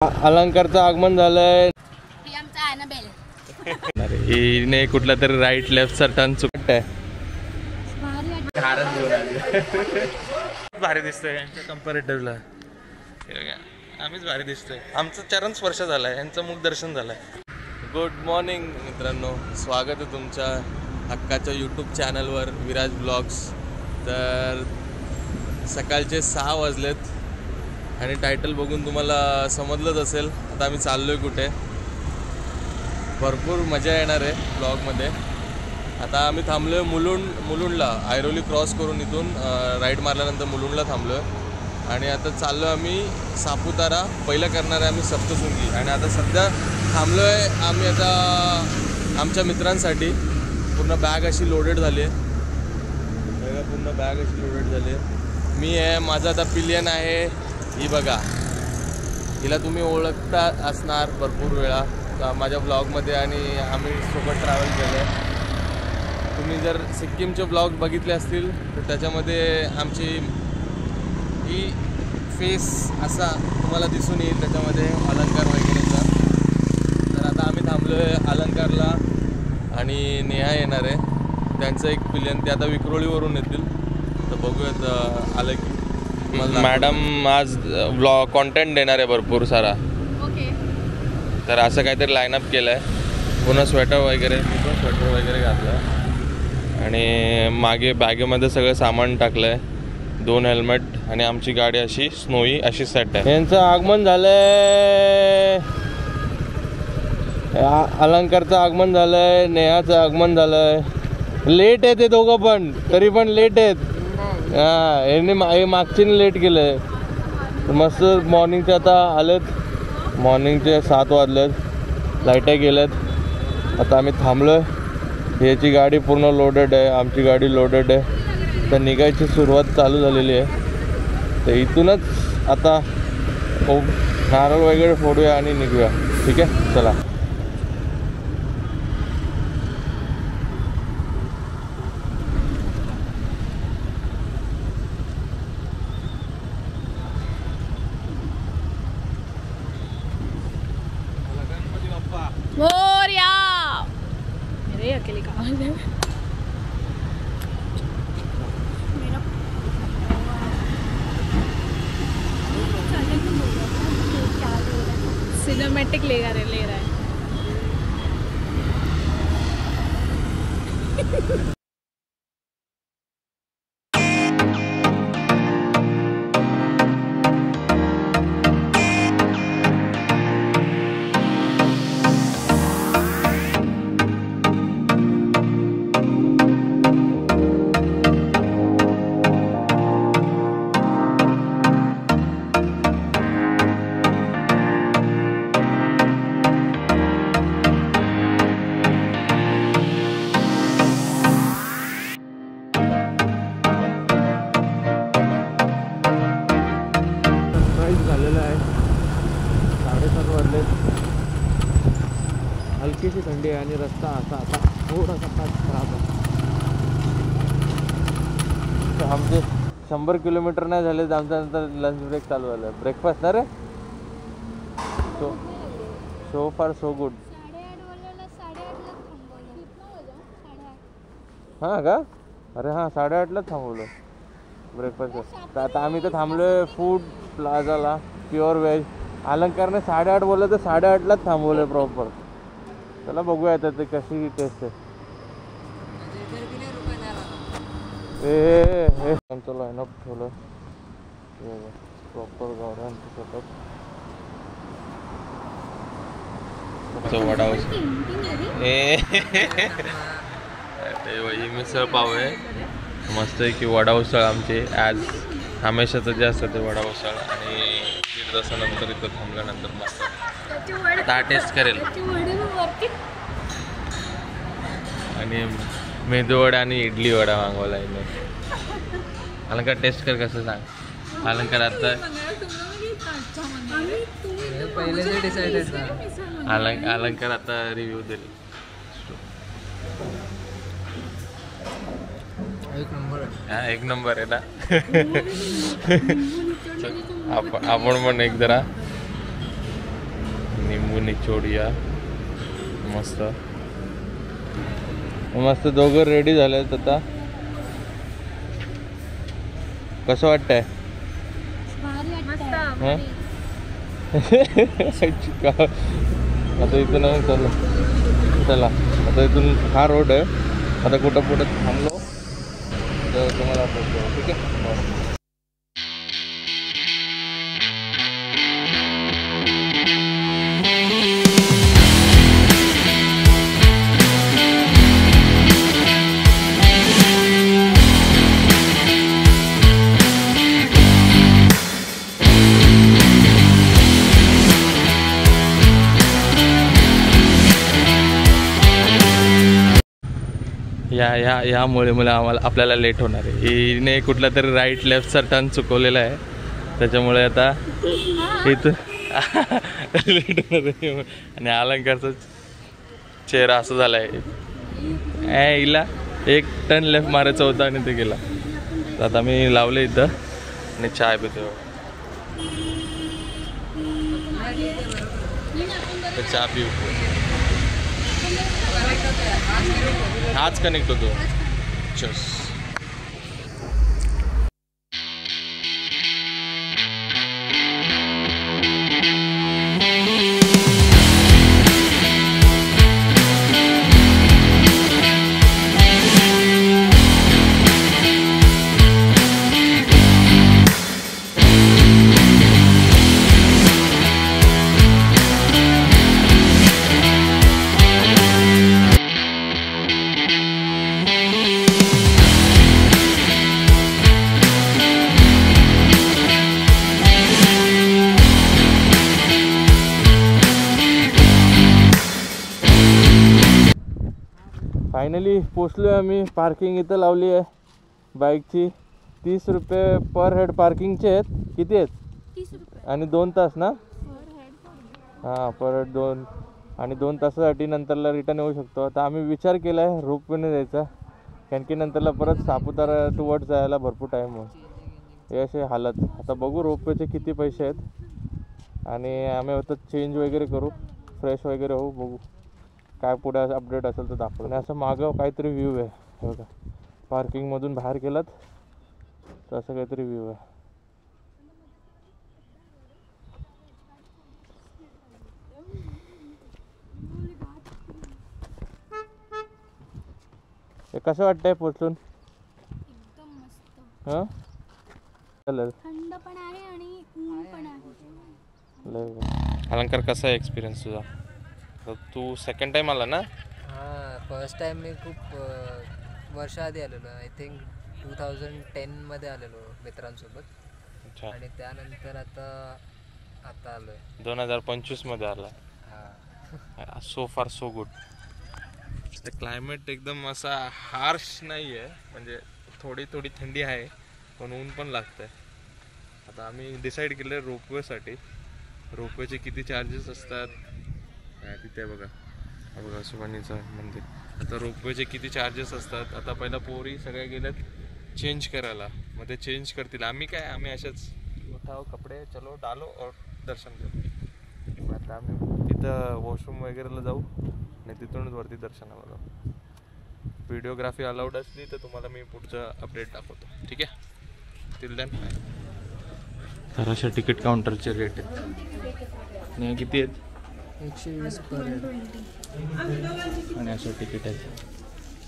अलंकारचं आगमन झालंय. अरे हिने कुठला तरी राईट लेफ्टचा टर्न चुकताय. भारी दिसतोय यांच्या कंपॅरेटिव्हला. आम्हीच भारी दिसतोय. आमचं चरण स्पर्श झालाय, यांचं मुख दर्शन झालंय. गुड मॉर्निंग मित्रांनो, स्वागत आहे तुमच्या हक्काच्या यूट्यूब चॅनलवर विराज ब्लॉग्स. तर सकाळचे 6 वाजलेत आणि टायटल बघून तुम्हाला समजलंच असेल आता आम्ही चाललो आहे कुठे. भरपूर मजा येणार आहे ब्लॉगमध्ये. आता आम्ही थांबलो आहे मुलुंडला. ऐरोली क्रॉस करून इथून राईट मारल्यानंतर मुलुंडला थांबलो आहे आणि आता चाललो आम्ही सापुतारा. पहिलं करणार आहे आम्ही सप्तशृंगी. आणि आता सध्या थांबलो आहे आम्ही आता आमच्या मित्रांसाठी. पूर्ण बॅग अशी लोडेड झाली आहे, पूर्ण बॅग अशी लोडेड झाली आहे. मी आहे, माझा आता पिलियन आहे. ही बघा, हिला तुम्ही ओळखता असणार भरपूर वेळा माझ्या ब्लॉगमध्ये आणि आम्ही सोबत ट्रॅव्हल केलं आहे. तुम्ही जर सिक्कीमचे ब्लॉग बघितले असतील तर त्याच्यामध्ये आमची ही फेस असा तुम्हाला दिसून येईल त्याच्यामध्ये अलंकार वगैरेचा. तर आता आम्ही थांबलो आहे अलंकारला आणि नेहा येणार आहे. त्यांचं एक पिलियन, ते आता विक्रोळीवरून येतील. तर बघूयात आलं की. मॅडम आज ब्लॉग कॉन्टेंट देणार आहे भरपूर सारा. तर असं काहीतरी लाईनअप केलं आहे. पुन्हा स्वेटर वगैरे, मी पण स्वेटर वगैरे घातलं आहे आणि मागे बॅगेमध्ये सगळं सामान टाकलं आहे. 2 हेल्मेट आणि आमची गाडी अशी स्नोई अशी सेट आहे. यांचं आगमन झालंय, अलंकारचं आगमन झालंय, नेहाचं आगमन झालंय. लेट आहे ते दोघं पण, तरी पण लेट आहेत. हां, यांनी मागचीने लेट केलं आहे. मस्त मॉर्निंगचे आता आलेत. मॉर्निंगचे 7 वाजलेत, लाईटा गेल्यात. आता आम्ही थांबलो आहे. याची गाडी पूर्ण लोडेड आहे, आमची गाडी लोडेड आहे. तर निघायची सुरुवात चालू झालेली आहे. तर इथूनच आता नारळ वगैरे फोडूया आणि निघूया. ठीक आहे, चला. मेरे अकेले का सिनेमैटिक ले रहा है. झालेलं आहे. 7:30 वाजले. हलकीशी थंडी आहे आणि रस्ता असा आता थोडासा खराब आहे. आमचे 100 किलोमीटर नाही झाले तर आमच्या नंतर लंच ब्रेक चालू झालं. ब्रेकफास्ट ना रे. सो फार सो गुड. हां का? अरे हां, 8:30लाच थांबवलं ब्रेकफास्ट. तर आता आम्ही तर थांबलो आहे फूड प्लाझाला, प्युअर व्हेज. अलंकारने 8:30 बोललं तर 8:30लाच थांबवलं आहे प्रॉपर. चला बघूया आता ते कशी टेस्ट आहे. आमचं लाईनअप ठेवलं प्रॉपर गाड्यांचं सेटअप. वडाव वही मिसळ पाव आहे मस्त आहे की. वडा उसळ आमची आज हमेशाचं जे असतं ते वडा उसळ. आणि 1.5 तासानंतर इथं थांबल्यानंतर मस्त आता टेस्ट करेल. आणि मेदूवडा आणि इडली वडा मागवला आहे. अलंकार टेस्ट कर कसं सांग. अलंकार आता अलंकार आता रिव्ह्यू देईल. एक नंबर आहे ना. आपण पण एक जरा बांबू निचोडिया मस्त मस्त दोघं रेडी झालेत आता. कसं वाटतंय? आता इथून चला आता इथून हा रोड आहे. आता कुठं पुढे थांबलो तर तुम्हाला ठीक आहे. यामुळे मला आपल्याला लेट होणार आहे. हिने कुठला तरी राईट लेफ्टचा टर्न चुकवलेला आहे त्याच्यामुळे आता इथं लेट होणार आहे. आणि अलंकारचा चेहरा असं झाला आहे हिला एक टर्न लेफ्ट मारायचा होता आणि ते गेला. तर आता मी लावले इथं आणि चाय पितो. चहा पिऊ हाच कनेक्ट होतो. चस फायनली पोचलो आम्ही. पार्किंग इथं लावली आहे बाईकची. 30 रुपये पर हेड पार्किंगचे आहेत. किती आहेत? 30 रुपये आणि 2 तास ना? हां पर हेड 2 आणि 2 तासासाठी नंतरला रिटर्न येऊ शकतो. आता आम्ही विचार केला आहे रोपवेने जायचा कारण की नंतरला परत सापुतारा टुवर्ड जायला भरपूर टाईम होईल. हे असे हालत. आता बघू रोपवेचे किती पैसे आहेत आणि आम्ही आता चेंज वगैरे करू फ्रेश वगैरे होऊ. बघू काय पुढे अपडेट असेल तर दाखवू. आणि असं मागं काहीतरी व्ह्यू आहे बघा. पार्किंगमधून बाहेर गेलात तर असं काहीतरी व्ह्यू आहे. हे कसं वाटतंय पोचून? एकदम मस्त. हां चालेल. थंड पण आहे आणि ऊन पण आहे. लय अलंकार कसा आहे एक्सपिरियन्स तुझा? तू सेकंड टाइम आला ना? हां फर्स्ट टाइम मी खूप वर्षाआधी आलेलो. आय थिंक 2010मध्ये आलेलो मित्रांसोबत. अच्छा. आणि त्यानंतर आता आलो आहे 2025मध्ये आला. हां सो फार सो गुड. क्लायमेट एकदम असा हार्श नाही आहे म्हणजे थोडी थोडी थंडी आहे पण ऊन पण लागतं आहे. आता आम्ही डिसाईड केलं आहे रोपवेसाठी. रोपवेचे किती चार्जेस असतात तिथे बघा. बघा सुवानीचं मंदिर. आता रोपवेचे किती चार्जेस असतात. आता पहिला पोरी सगळ्या गेल्यात चेंज करायला. मग ते चेंज करतील. आम्ही अशाच उठाव कपडे चलो डालो और दर्शन करू. आता आम्ही तिथं वॉशरूम वगैरेला जाऊ आणि तिथूनच वरती दर्शनाला जाऊ. व्हिडिओग्राफी अलाउड असली तर तुम्हाला मी पुढचं अपडेट दाखवतो. ठीक आहे. टिल देन तर अशा तिकीट काउंटरचे रेट आहेत. आणि किती आहेत? 120 पर हेड. आणि असं तिकीट आहे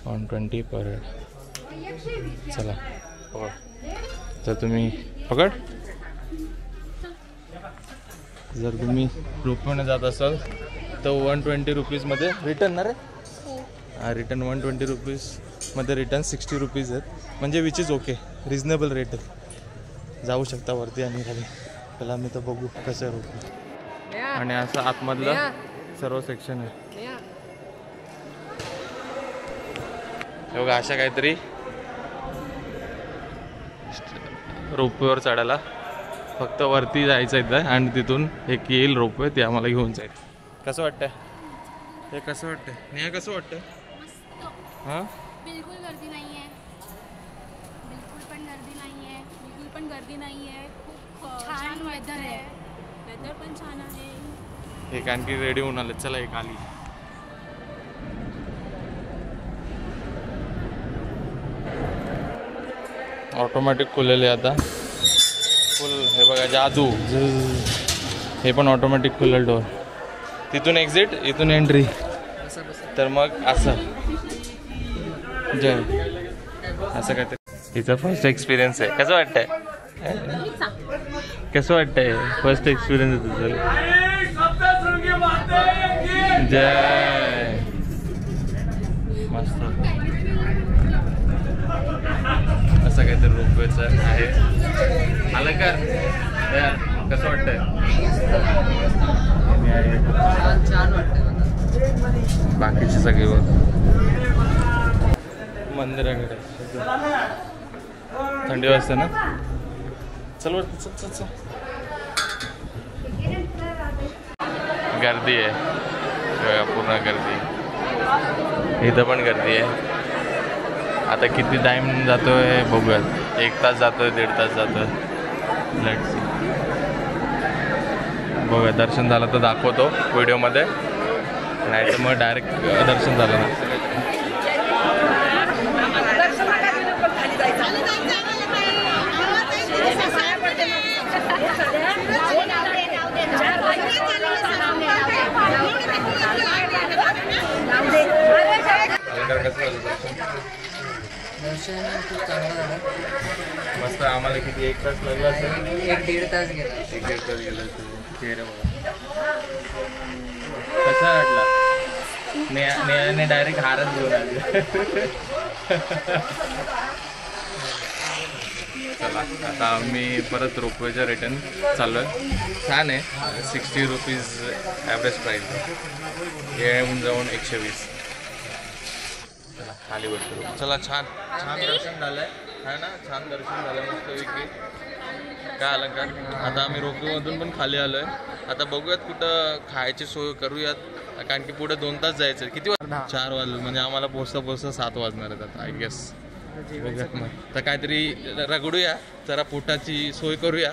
120 पर हेड. चला पकड. जर तुम्ही पकड जर तुम्ही रोपवेने जात असाल तर 120 रुपीजमध्ये रिटर्न ना रे? रिटर्न 120 रुपीजमध्ये रिटर्न 60 रुपीज आहेत म्हणजे which is okay. Reasonable rate आहे. जाऊ शकता वरती आणि खाली. त्याला आम्ही तर बघू कसं आहे रोपवे. आणि असं आतमधलं सर्व सेक्शन आहे. हे बघा अशा काहीतरी रोपवेवर चढायला फक्त वरती जायचं इथं आणि तिथून एक येईल रोपवे ते आम्हाला घेऊन जाईल. कसं वाटतंय हे? कसं वाटतंय नेहा? कसं वाटतंय? हां बिलकुल गर्दी नाही आहे. बिलकुल पण गर्दी नाही आहे. बिलकुल पण गर्दी नाही आहे. खूप छान वेदर आहे. वेदर पण छान आहे. एक आणखी रेडी होऊन आले. चला एक आली. ऑटोमॅटिक खुलेले आता फुल. हे बघा जादू. हे पण ऑटोमॅटिक खुलेल डोर. तिथून एक्झिट, इथून एंट्री. तर मग असं जय असं काय ते. हिचा फर्स्ट एक्सपिरियन्स आहे. कसं वाटतंय? कसं वाटतंय? फर्स्ट एक्सपिरियन्स आहे तुझं. जय मस्त. असं काहीतरी रोपवेचं आहे. आलं का यार? कसं वाटतंय? छान वाटतंय. बाकीचे सगळे मंदिराकडे थंडी वाजते ना. चल वर चल चल चल. गर्दी आहे पूर्ण गर्दी. इथं पण गर्दी आहे. आता किती टाईम जातोय बघूयात. 1 तास जातोय, 1.5 तास जातोय. Let's see. बघूया दर्शन झालं तर दाखवतो व्हिडिओमध्ये, नाही तर मग डायरेक्ट दर्शन झालं ना. दर्शन खूप चांगलं झालं. मस्त. आम्हाला किती 1 तास लागला असेल. 1-1.5 तास गेला. 1-1.5 तास गेला असेल. चेहरा बघा कसा वाटला? नेहाने डायरेक्ट हारच घेऊन आले. चला आता आम्ही परत रोपवेच्या रिटर्न चाललो आहे. छान आहे. 60 रुपीज ॲव्हरेज प्राईस. येऊन जाऊन 120. चला खाली बसतो. चला छान छान दर्शन झालं आहे ना. छान दर्शन झालं मस्तपैकी. काय अलंकार. आता आम्ही रोपवेमधून पण खाली आलो आहे. आता बघूयात कुठं खायची सोय करूयात, कारण की पुढे 2 तास जायचं. किती 4 वाजले म्हणजे आम्हाला पोचता 7 वाजणार आहेत आता आय गेस. बघूयात मग. तर काहीतरी रगडूया जरा, पोटाची सोय करूया.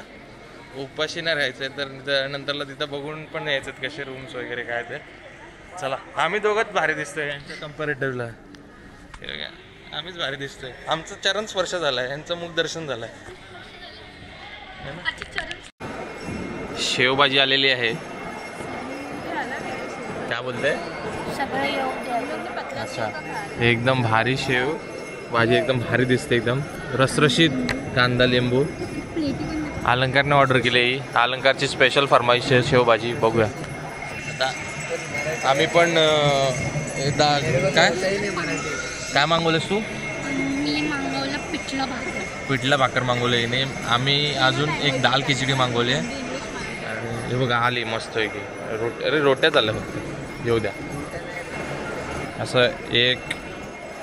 उपाशी नाही राहायचं आहे तर नंतरला तिथं बघून पण यायचं कसे रूम्स वगैरे काय ते. चला आम्ही दोघंच भारी दिसतोय यांच्या कम्पॅरेटिव्हला. आम्हीच भारी दिसतोय. आमचं चरण स्पर्श झाला आहे, यांचं मुख दर्शन झालं आहे. शेवभाजी आलेली आहे. काय बोलते? अच्छा. एकदम भारी शेव भाजी, एकदम भारी दिसते. एकदम रसरशीत कांदा लिंबू. अलंकारने ऑर्डर केली. ही अलंकारची स्पेशल फरमाईश आहे शेवभाजी. बघूया आता. आम्ही पण काय मागवलंस तू? मी मागवलं पिठलं भाकर. पिठलं भाकर मागवले. नाही आम्ही अजून एक दाल खिचडी मागवली आहे. हे बघा आली मस्त आहे की. अरे रोट्याच आल्या फक्त. येऊ द्या. असं एक.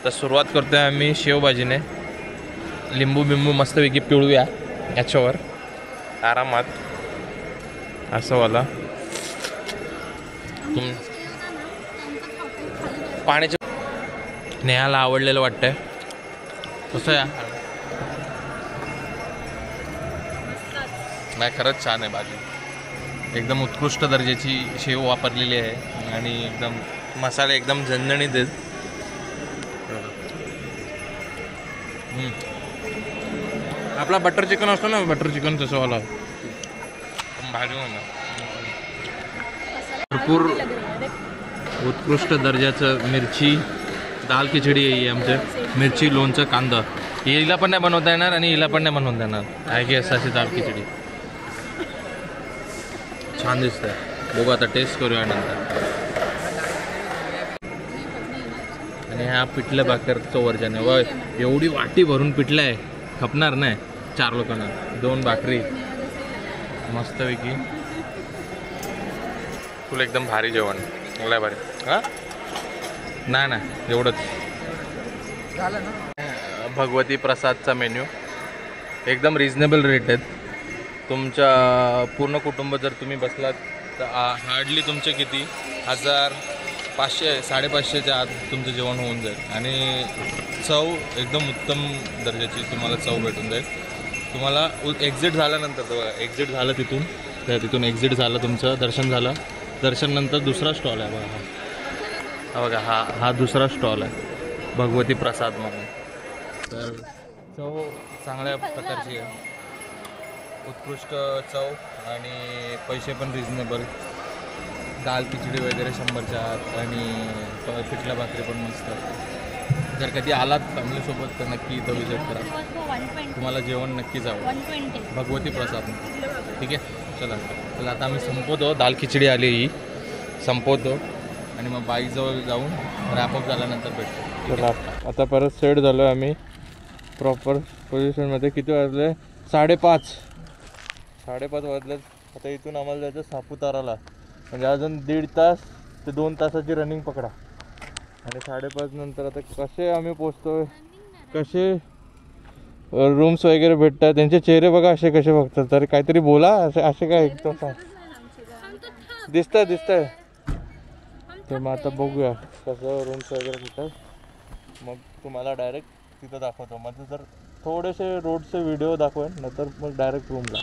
तर सुरुवात करतोय आम्ही शेवभाजीने. लिंबू बिंबू मस्तपैकी पिळूया याच्यावर आरामात. असं वाला पाण्याचे. नेहाला आवडलेलं वाटतंय. कसं या नाही खरंच छान आहे भाजी. एकदम उत्कृष्ट दर्जाची शेव वापरलेली आहे आणि एकदम मसाले एकदम झणझणीत आहेत. आपला बटर चिकन असतो ना, बटर चिकन तसं वाला भाजी म्हणा. भरपूर उत्कृष्ट दर्जाचं मिरची दाल खिचडी आहे आमच्या. मिरची लोणचं कांदा. हिला पण नाही बनवता येणार आणि हिला पण नाही बनवता येणार आय गेस. अशी दाल खिचडी छान दिसतंय. बघू आता टेस्ट करूया नंतर. आणि हा पिठलं भाकरचं वर्जन आहे. व एवढी वाटी भरून पिठलं आहे, खपणार नाही 4 लोकांना. 2 भाकरी मस्तपैकी. फुल एकदम भारी जेवण. लय भारी. हां नाही ना एवढंच झालं ना. भगवती प्रसादचा मेन्यू एकदम रिजनेबल रेट आहेत. तुमच्या पूर्ण कुटुंब जर तुम्ही बसलात तर हार्डली तुमचे किती 1500-500-550च्या आत तुमचं जेवण होऊन जाईल. आणि चव एकदम उत्तम दर्जाची तुम्हाला चव भेटून जाईल. तुम्हाला एक्झिट झाल्यानंतर एक्झिट झालं तिथून एक्झिट झालं, तुमचं दर्शन झालं दर्शन नंतर दुसरा स्टॉल आहे बघा हा बघा हा दुसरा स्टॉल आहे भगवती प्रसाद म्हणून. तर चव चांगल्या प्रकारची आहे, उत्कृष्ट चव आणि पैसे पण रिजनेबल. दाल खिचडी वगैरे 100च्या आत आणि पिठला भाकरी पण मस्त. जर कधी आलात फॅमिलीसोबत तर नक्की इथं विजिट करा, तुम्हाला जेवण नक्कीच आवडेल. भगवती प्रसाद. ठीक आहे, चला आता आम्ही संपवतो. दाल खिचडी आली ही संपवतो आणि मग बाईकजवळ जाऊन रॅपअप झाल्यानंतर भेटतो. चला आता परत सेट झालो आहे आम्ही प्रॉपर पोझिशनमध्ये. किती वाजले? 5:30 वाजलेत. आता इथून आम्हाला जायचं सापुताराला, म्हणजे अजून 1.5 तास ते 2 तासाची रनिंग पकडा. आणि 5:30 नंतर आता कसे आम्ही पोचतो, कसे रूम्स वगैरे भेटतात, त्यांचे चेहरे बघा असे कसे बघतात. तरी काहीतरी बोला, असे काय एकदम सांग दिसतंय. तर मग आता बघूया कसं रूम्स वगैरे भेटतात, मग तुम्हाला डायरेक्ट तिथं दाखवतो. मग जर थोडेसे रोडचे व्हिडिओ दाखवेन, नंतर मग डायरेक्ट रूमला.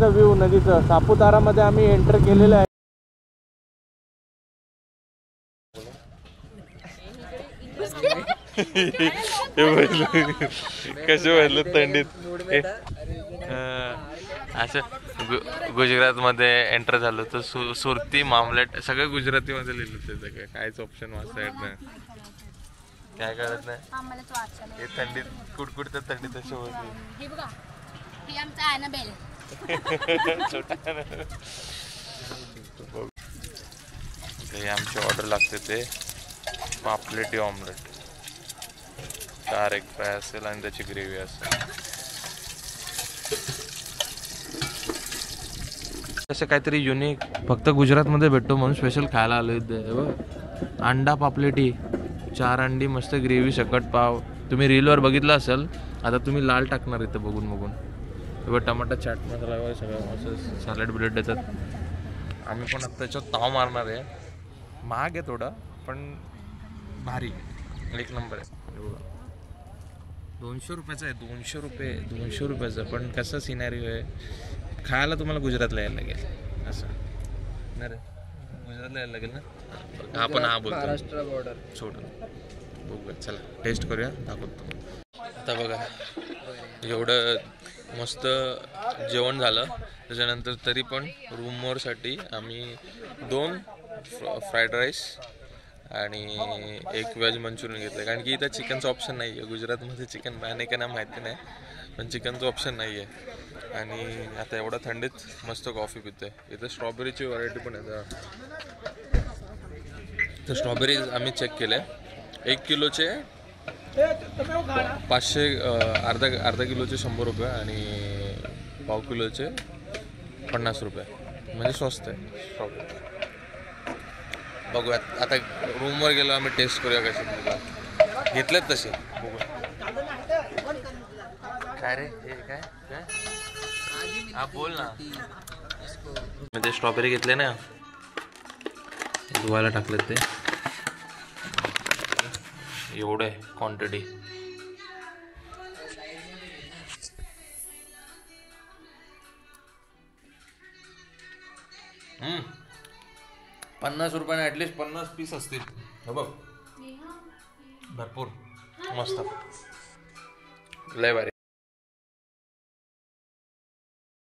व्ह्यू नदीचं सापुतारामध्ये आम्ही एंटर केलेलं आहे. कसे वाटलं थंडीत असं गुजरातमध्ये एंटर झालं तर सुरती मामलेट सगळं गुजरातीमध्ये लिहिलं त्याचं कायच ऑप्शन वाचता येत नाही, काय कळत नाही. हे थंडीत कुडकुडतं थंडीत असे होते. आमची ऑर्डर लागते ते पापलेटी ऑमलेट, 4 एग फ्राय असेल आणि त्याची ग्रेव्ही असेल. असं काहीतरी युनिक फक्त गुजरातमध्ये भेटतो म्हणून स्पेशल खायला आलो इथे. अंडा पापलेटी, 4 अंडी मस्त ग्रेव्ही सकट पाव. तुम्ही रीलवर बघितलं असेल, आता तुम्ही लाल टाकणार इथं बघून बघून. टमाटा चाट मसाला वगैरे सगळं मस्त सॅलड बिलेट देतात. आम्ही पण आता त्याच्यात ताव मारणार आहे. महाग आहे थोडं पण भारी, 1 नंबर आहे. 200 रुपयाचं आहे, 200 रुपयाचं. पण कसं सिनॅरिओ आहे, खायला तुम्हाला गुजरातला यायला लागेल असं नाही रे, गुजरातला यायला लागेल ना. हा पण हा बोलतो महाराष्ट्र बॉर्डर सोडून बघूया. चला टेस्ट करूया, दाखवतो. आता बघा एवढं मस्त जेवण झालं त्याच्यानंतर तरी पण रूमवरसाठी आम्ही 2 फ्राईड राईस आणि 1 व्हेज मंचुरियन घेतलं, कारण की इथं चिकनचं ऑप्शन नाही आहे. गुजरातमध्ये चिकन बॅन आहे का नाही माहिती नाही, पण चिकनचं ऑप्शन नाही आहे. आणि आता एवढ्या थंडीत मस्त कॉफी पितोय. इथं स्ट्रॉबेरीची व्हरायटी पण आहे. तर स्ट्रॉबेरीज आम्ही चेक केले, 1 किलोचे 500, अर्धा किलोचे 100 रुपये आणि पाव किलोचे 50 रुपये, म्हणजे स्वस्त आहे स्ट्रॉबेरी. बघूयात आता रूमवर गेलो आम्ही, टेस्ट करूया कसे घेतलेत तसे. बघूया काय रे हे काय काय हा बोल ना. मी ते स्ट्रॉबेरी घेतले ना, धुवायला टाकलेत ते. एवढे क्वांटिटी. ₹50 ॲटलिस्ट 50 पीस असतील. हो बघ भरपूर मस्त, लय भारी.